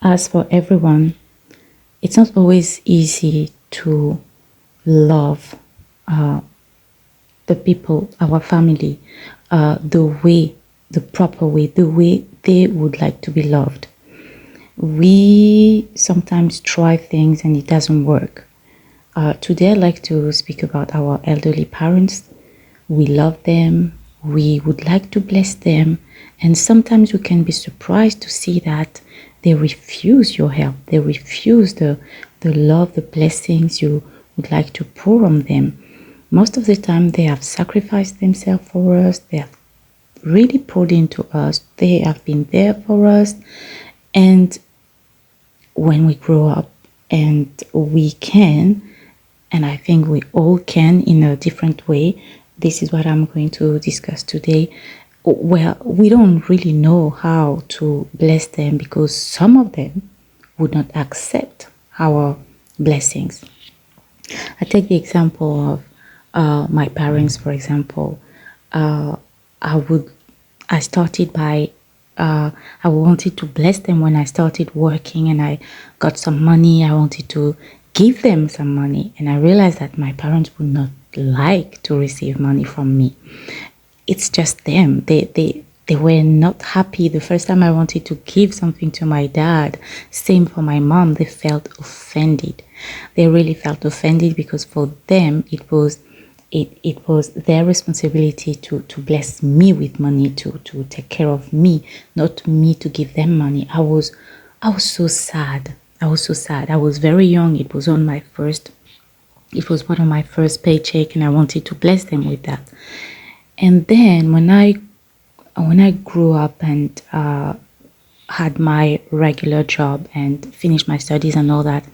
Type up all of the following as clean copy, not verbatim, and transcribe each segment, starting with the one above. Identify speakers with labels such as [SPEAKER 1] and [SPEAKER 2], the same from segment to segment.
[SPEAKER 1] As for everyone, it's not always easy to love the people, our family, the way, the proper way, the way they would like to be loved. We sometimes try things and it doesn't work. Today, I'd like to speak about our elderly parents. We love them, we would like to bless them, and sometimes we can be surprised to see that they refuse your help. They refuse the love, the blessings you would like to pour on them. Most of the time, they have sacrificed themselves for us, they have really poured into us, they have been there for us, and when we grow up and we can, and I think we all can in a different way. This is what I'm going to discuss today. Well, we don't really know how to bless them because some of them would not accept our blessings. I take the example of my parents, for example. Uh, I would, I started by, I wanted to bless them when I started working and I got some money. I wanted to give them some money, and I realized that my parents would not like to receive money from me. It's just them. They were not happy. The first time I wanted to give something to my dad, same for my mom, they felt offended. They really felt offended because for them it was their responsibility to bless me with money, to take care of me, not me to give them money. I was so sad. I was so sad. I was very young. It was one of my first paycheck and I wanted to bless them with that. And then when I grew up and had my regular job and finished my studies and all that,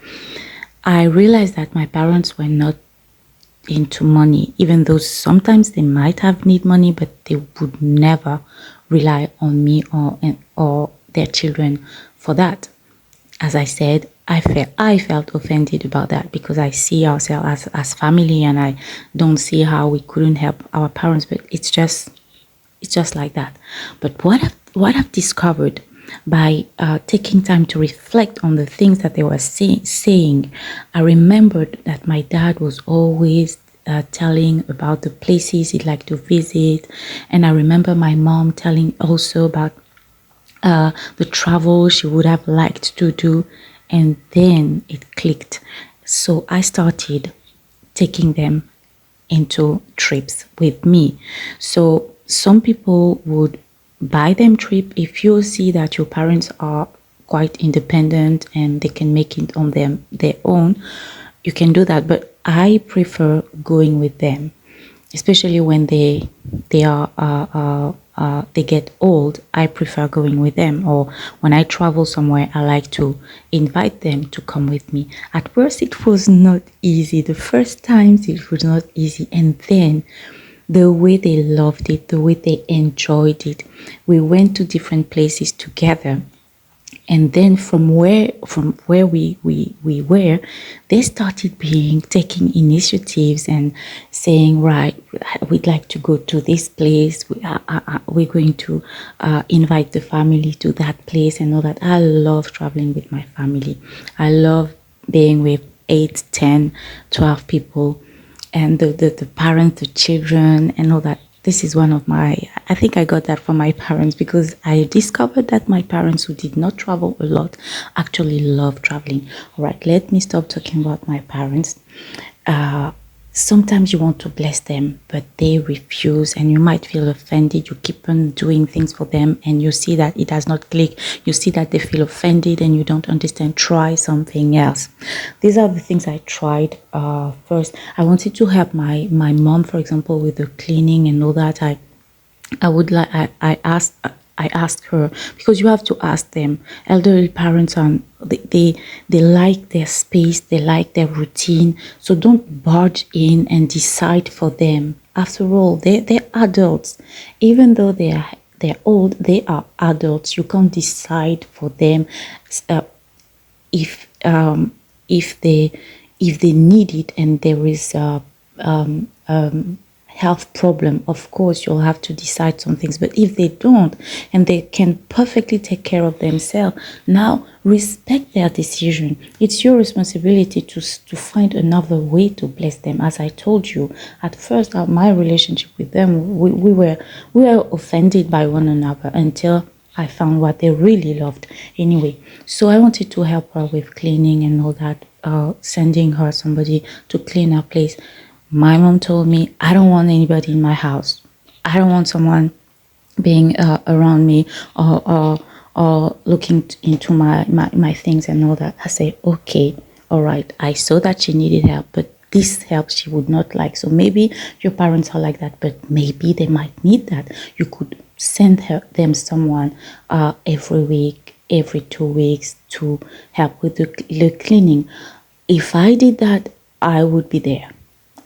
[SPEAKER 1] I realized that my parents were not into money, even though sometimes they might have need money, but they would never rely on me or their children for that. As I said, I felt offended about that because I see ourselves as family and I don't see how we couldn't help our parents, but it's just like that. But what I've discovered by taking time to reflect on the things that they were saying, I remembered that my dad was always telling about the places he'd like to visit, and I remember my mom telling also about the travel she would have liked to do, and then it clicked. So I started taking them into trips with me. So some people would buy them trip if you see that your parents are quite independent and they can make it on their own. You can do that, but I prefer going with them, especially when they get old. I prefer going with them, or when I travel somewhere, I like to invite them to come with me. At first, it was not easy. The first times, it was not easy, and then the way they loved it, the way they enjoyed it. We went to different places together, and then from where we were, they started being taking initiatives and saying, right, we'd like to go to this place, we're going to invite the family to that place and all that. I love traveling with my family. I love being with 8, 10, 12 people, and the parents, the children and all that. This is one of my, I think I got that from my parents because I discovered that my parents, who did not travel a lot, actually love traveling. All right, let me stop talking about my parents. uh Sometimes you want to bless them but they refuse, and you might feel offended. You keep on doing things for them and you see that it does not click. You see that they feel offended and you don't understand. Try something else. These are the things I tried. First, I wanted to help my mom, for example, with the cleaning and all that. I would like I asked her, because you have to ask them. Elderly parents are, they like their space, they like their routine. So don't barge in and decide for them. After all, they're adults. Even though they're old, they are adults. You can't decide for them. Uh, if if they need it and there is health problem, of course you'll have to decide some things. But if they don't and they can perfectly take care of themselves, now respect their decision. It's your responsibility to find another way to bless them. As I told you at first, my relationship with them, we were offended by one another until I found what they really loved. Anyway, so I wanted to help her with cleaning and all that, sending her somebody to clean her place. My mom told me, I don't want anybody in my house. I don't want someone being around me, or looking into my things and all that. I say, okay, all right. I saw that she needed help, but this help she would not like. So maybe your parents are like that, but maybe they might need that. You could send them someone every week, every 2 weeks to help with the cleaning. If I did that, I would be there.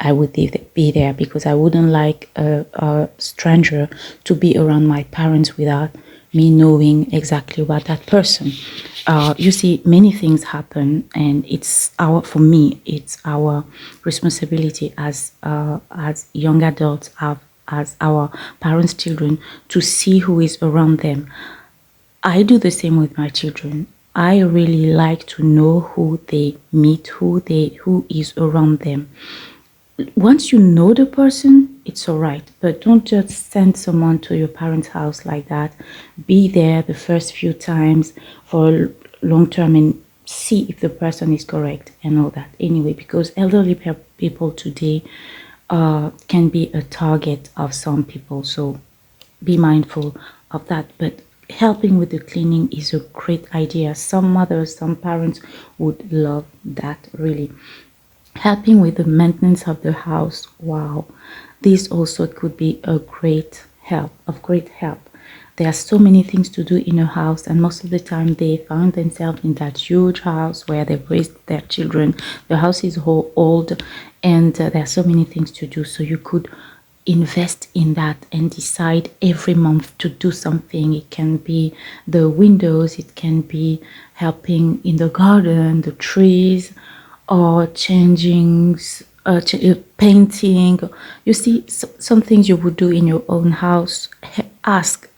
[SPEAKER 1] I would be there because I wouldn't like a stranger to be around my parents without me knowing exactly what that person. You see, many things happen, and for me, it's our responsibility as young adults, as our parents' children, to see who is around them. I do the same with my children. I really like to know who they meet, who is around them. Once you know the person, it's all right. But don't just send someone to your parents' house like that. Be there the first few times for long term and see if the person is correct and all that. Anyway, because elderly people today can be a target of some people. So be mindful of that. But helping with the cleaning is a great idea. Some mothers, some parents would love that, really. Helping with the maintenance of the house, wow, this also could be a great help, of great help. There are so many things to do in a house, and most of the time they find themselves in that huge house where they've raised their children. The house is old, and there are so many things to do. So you could invest in that and decide every month to do something. It can be the windows, it can be helping in the garden, the trees, or changing, painting. You see, some things you would do in your own house. Ask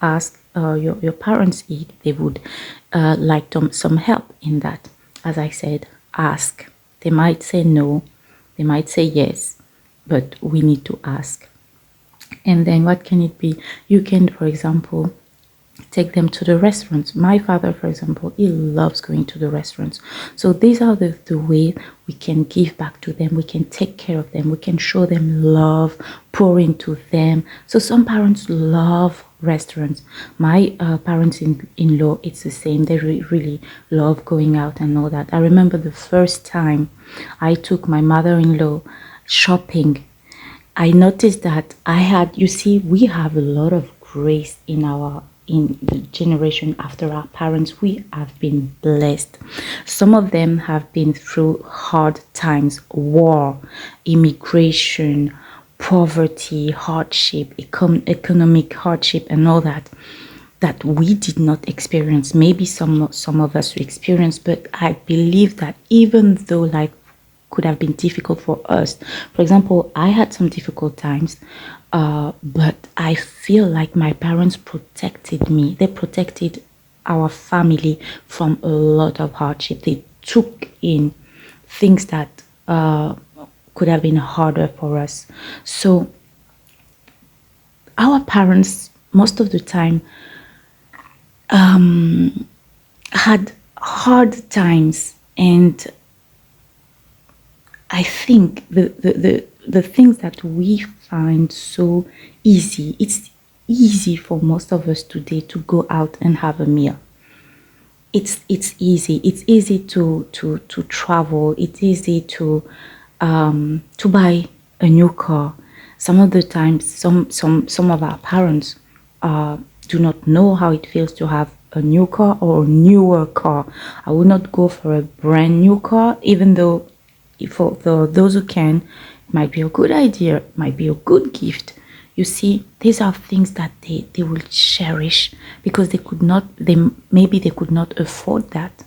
[SPEAKER 1] your parents if they would like some help in that. As I said, ask. They might say no, they might say yes, but we need to ask. And then what can it be? You can, for example, take them to the restaurants. My father, for example, he loves going to the restaurants. So these are the way we can give back to them. We can take care of them. We can show them love, pour into them. So some parents love restaurants. My parents-in-law, it's the same. They really love going out and all that. I remember the first time I took my mother-in-law shopping. I noticed that you see, we have a lot of grace in the generation after our parents. We have been blessed. Some of them have been through hard times, war, immigration, poverty, hardship, economic hardship, and all that we did not experience. Maybe some of us experienced, but I believe that even though life could have been difficult for us. For example, I had some difficult times, but I feel like my parents protected me. They protected our family from a lot of hardship. They took in things that could have been harder for us. So our parents, most of the time, had hard times, and I think the things that we find so easy, it's easy for most of us today to go out and have a meal. It's easy. It's easy to travel. It's easy to buy a new car. Some of the times, some of our parents do not know how it feels to have a new car or a newer car. I would not go for a brand new car, even though for those who can, it might be a good idea, it might be a good gift. You see, these are things that they will cherish because maybe they could not afford that.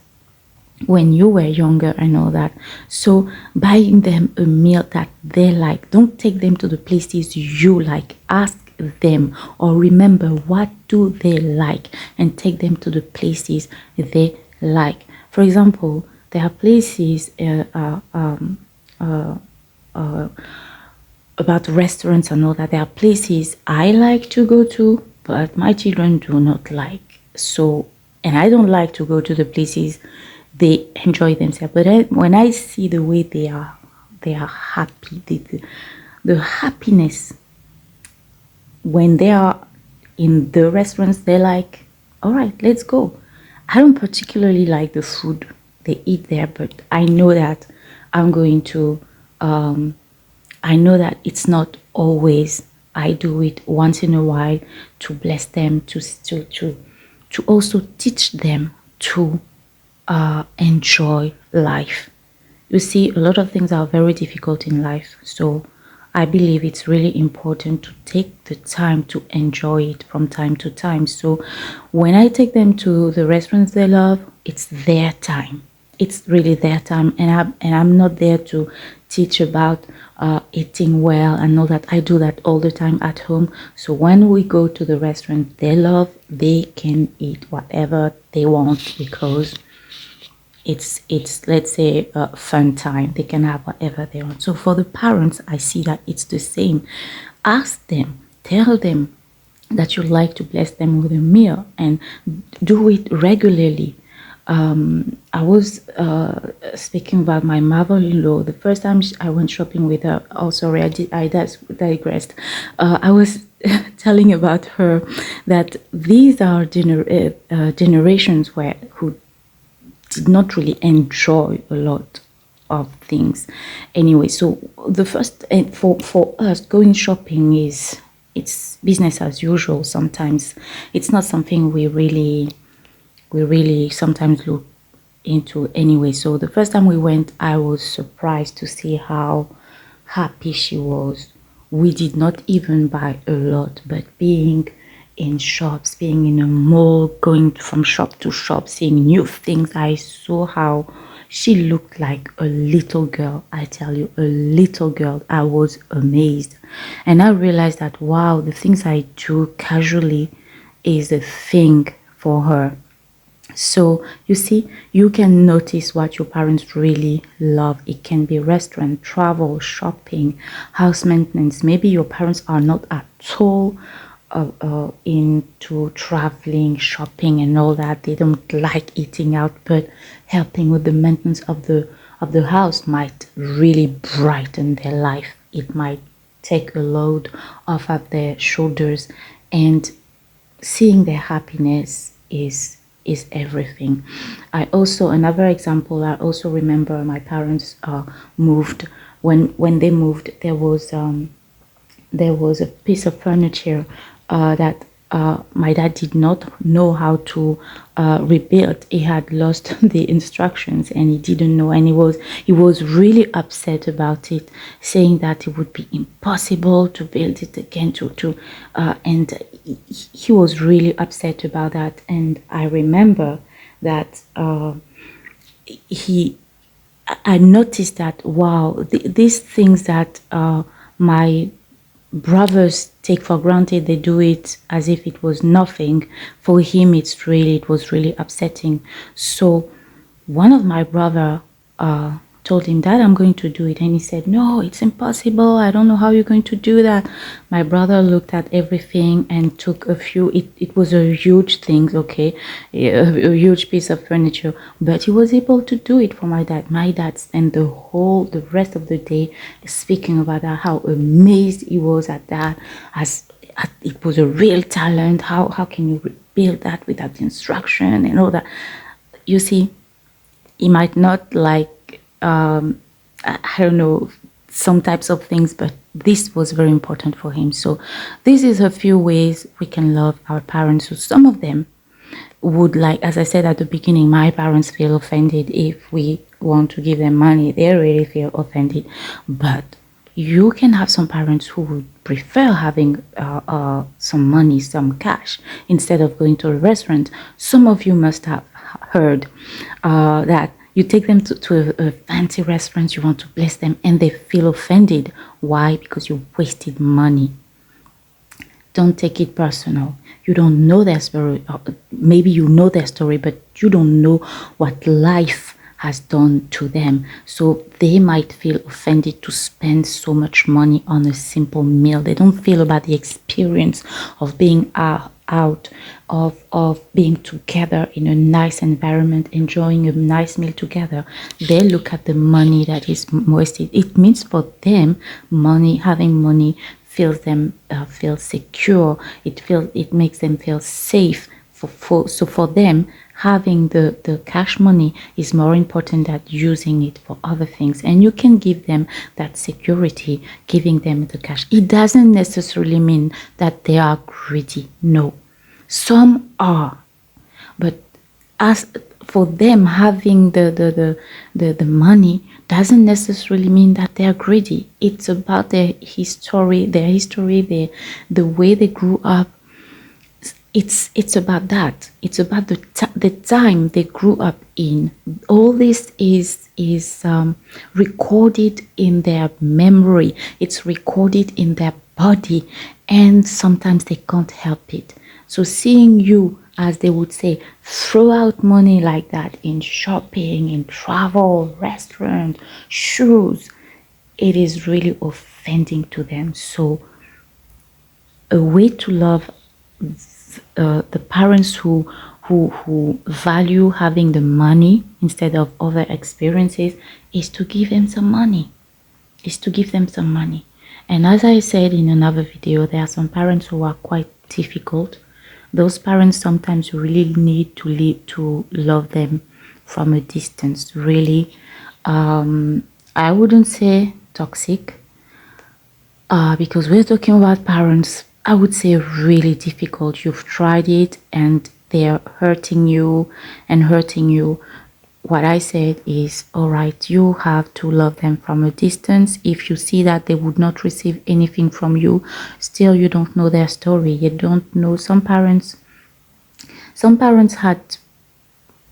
[SPEAKER 1] when you were younger and all that. So buying them a meal that they like, don't take them to the places you like, ask them or remember what do they like and take them to the places they like. For example, there are places about restaurants and all that. There are places I like to go to, but my children do not like. So, and I don't like to go to the places they enjoy themselves. But when I see the way they are happy, the happiness when they are in the restaurants, they're like, all right, let's go. I don't particularly like the food they eat there, but I know that I'm going to I know that it's not always. I do it once in a while to bless them, to also teach them to enjoy life. You see, a lot of things are very difficult in life, so I believe it's really important to take the time to enjoy it from time to time. So when I take them to the restaurants they love, it's their time. It's really their time, and I'm not there to teach about eating well and all that. I do that all the time at home. So when we go to the restaurant they love, they can eat whatever they want because it's let's say a fun time. They can have whatever they want. So for the parents, I see that it's the same. Ask them, tell them that you'd like to bless them with a meal and do it regularly. I was speaking about my mother-in-law. The first time I went shopping with her, oh sorry, I digressed. I was telling about her that these are generations where who did not really enjoy a lot of things. Anyway, so the first and for us going shopping is it's business as usual. Sometimes it's not something we really sometimes look into anyway. So the first time we went, I was surprised to see how happy she was. We did not even buy a lot, but being in shops, being in a mall, going from shop to shop, seeing new things, I saw how she looked like a little girl. I tell you, a little girl. I was amazed. And I realized that, wow, the things I do casually is a thing for her. So you see, you can notice what your parents really love. It can be restaurant, travel, shopping, house maintenance. Maybe your parents are not at all into traveling, shopping, and all that. They don't like eating out, but helping with the maintenance of the house might really brighten their life. It might take a load off of their shoulders, and seeing their happiness is everything. I also another example. I also remember my parents moved. When they moved, there was a piece of furniture that my dad did not know how to rebuild. He had lost the instructions and he didn't know, and he was really upset about it, saying that it would be impossible to build it again. And he was really upset about that. And I remember that he I noticed that wow, these things that my brothers take for granted, they do it as if it was nothing. For him, it was really upsetting. So one of my brother told him that I'm going to do it, and he said, no, it's impossible, I don't know how you're going to do that. My brother looked at everything and took a few. It was a huge thing, okay, a huge piece of furniture, but he was able to do it for my dad spent the rest of the day speaking about that, how amazed he was at that, as it was a real talent. How can you build that without instruction and all that? You see, he might not like I don't know, some types of things, but this was very important for him. So this is a few ways we can love our parents. So some of them would, like as I said at the beginning, my parents feel offended if we want to give them money. They really feel offended. But you can have some parents who would prefer having some money, some cash, instead of going to a restaurant. Some of you must have heard that You take them to a fancy restaurant, you want to bless them, and they feel offended. Why? Because you wasted money. Don't take it personal. You don't know their story. Maybe you know their story, but you don't know what life has done to them. So they might feel offended to spend so much money on a simple meal. They don't feel about the experience of being out, of being together in a nice environment, enjoying a nice meal together. They look at the money that is wasted. It means for them, having money feels them feel secure. It makes them feel safe. So for them, having the cash money is more important than using it for other things. And you can give them that security, giving them the cash. It doesn't necessarily mean that they are greedy. No, some are, but as for them, having the money doesn't necessarily mean that they are greedy. It's about their history, the way they grew up. It's about that. It's about the time they grew up in. All this is recorded in their memory. It's recorded in their body, and sometimes they can't help it. So seeing you, as they would say, throw out money like that in shopping, in travel, restaurant, shoes, it is really offending to them. So a way to love the parents who value having the money instead of other experiences is to give them some money. And as I said in another video, there are some parents who are quite difficult. Those parents sometimes really need to love them from a distance. Really, I wouldn't say toxic, because we're talking about parents. I would say really difficult. You've tried it and they're hurting you. What I said is, all right, you have to love them from a distance. If you see that they would not receive anything from you, still you don't know their story. You don't know. Some parents had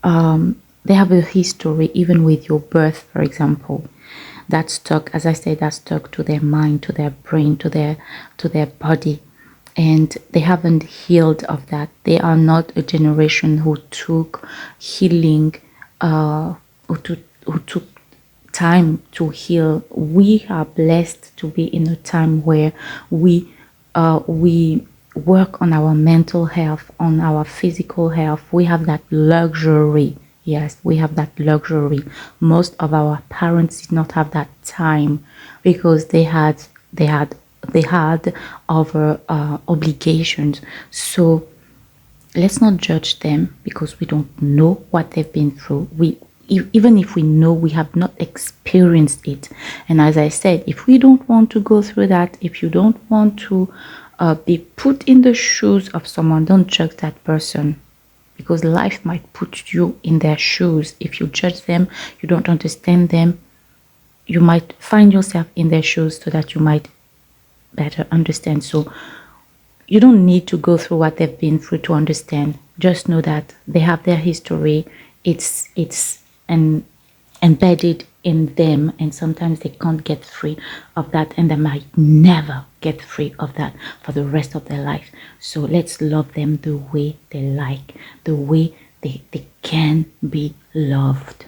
[SPEAKER 1] they have a history even with your birth, for example, that stuck, as I said, that stuck to their mind, to their brain, to their body, and they haven't healed of that. They are not a generation who took healing, who took time to heal. We are blessed to be in a time where we work on our mental health, on our physical health. We have that luxury. Yes, we have that luxury. Most of our parents did not have that time because they had other obligations. So let's not judge them because we don't know what they've been through. Even if we know, we have not experienced it. And as I said, if we don't want to go through that, if you don't want to be put in the shoes of someone, don't judge that person, because life might put you in their shoes. If you judge them, you don't understand them, you might find yourself in their shoes so that you might better understand. So you don't need to go through what they've been through to understand. Just know that they have their history. It's embedded in them, and sometimes they can't get free of that, and they might never get free of that for the rest of their life. So let's love them the way they like, the way they can be loved.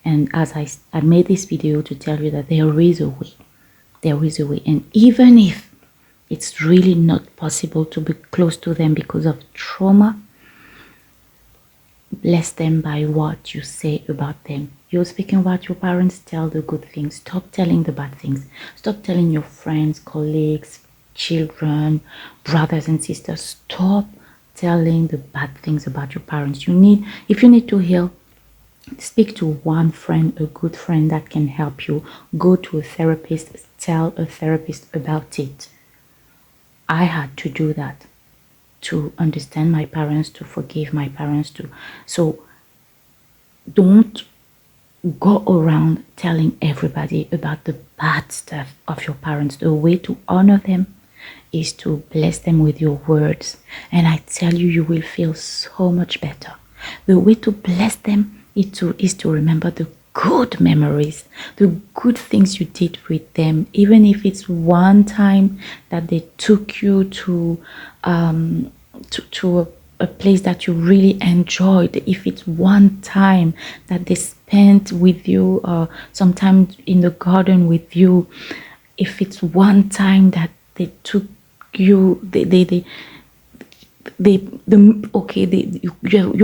[SPEAKER 1] And as I made this video to tell you that there is a way. And even if it's really not possible to be close to them because of trauma, bless them by what you say about them. You're speaking about your parents, tell the good things. Stop telling the bad things. Stop telling your friends, colleagues, children, brothers and sisters. Stop telling the bad things about your parents. If you need to heal, speak to one friend, a good friend that can help you. Go to a therapist, tell a therapist about it. I had to do that to understand my parents, to forgive my parents, so don't go around telling everybody about the bad stuff of your parents. The way to honor them is to bless them with your words, and I tell you, you will feel so much better. The way to bless them is to remember the good memories, the good things you did with them, even if it's one time that they took you to a place that you really enjoyed, if it's one time that they spent with you, sometimes in the garden with you, if it's one time that they took you, you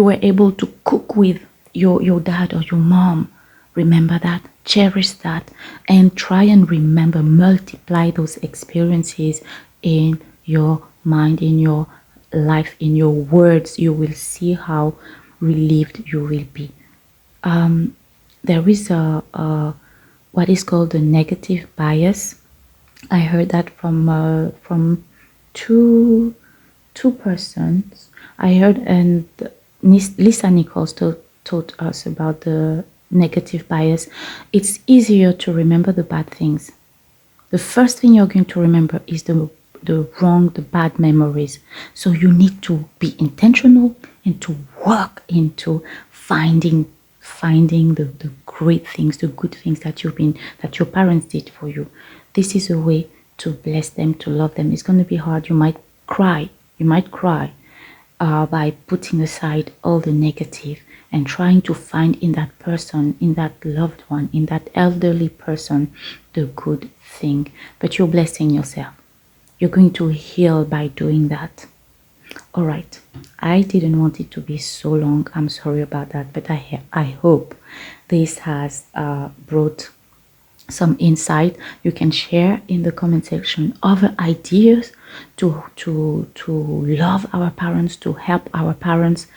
[SPEAKER 1] were able to cook with your dad or your mom. Remember that, cherish that, and try and remember, multiply those experiences in your mind, in your life, in your words. You will see how relieved you will be. There is a what is called the negative bias. I heard that from two persons. I heard, and Lisa Nichols taught us about the negative bias. It's easier to remember the bad things. The first thing you're going to remember is the wrong, the bad memories. So you need to be intentional and to work into finding the great things, the good things that that your parents did for you. This is a way to bless them, to love them. It's going to be hard. You might cry. By putting aside all the negative and trying to find in that person, in that loved one, in that elderly person, the good thing. But you're blessing yourself. You're going to heal by doing that. All right. I didn't want it to be so long. I'm sorry about that. But I hope this has brought some insight. You can share in the comment section other ideas to love our parents, to help our parents.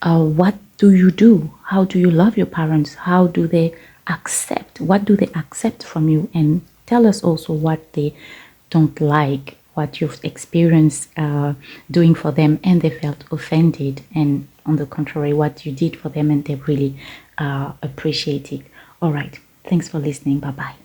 [SPEAKER 1] What do you do? How do you love your parents? How do they accept? What do they accept from you? And tell us also what they don't like, what you've experienced doing for them and they felt offended, and on the contrary, what you did for them and they really appreciate it. All right. Thanks for listening. Bye-bye.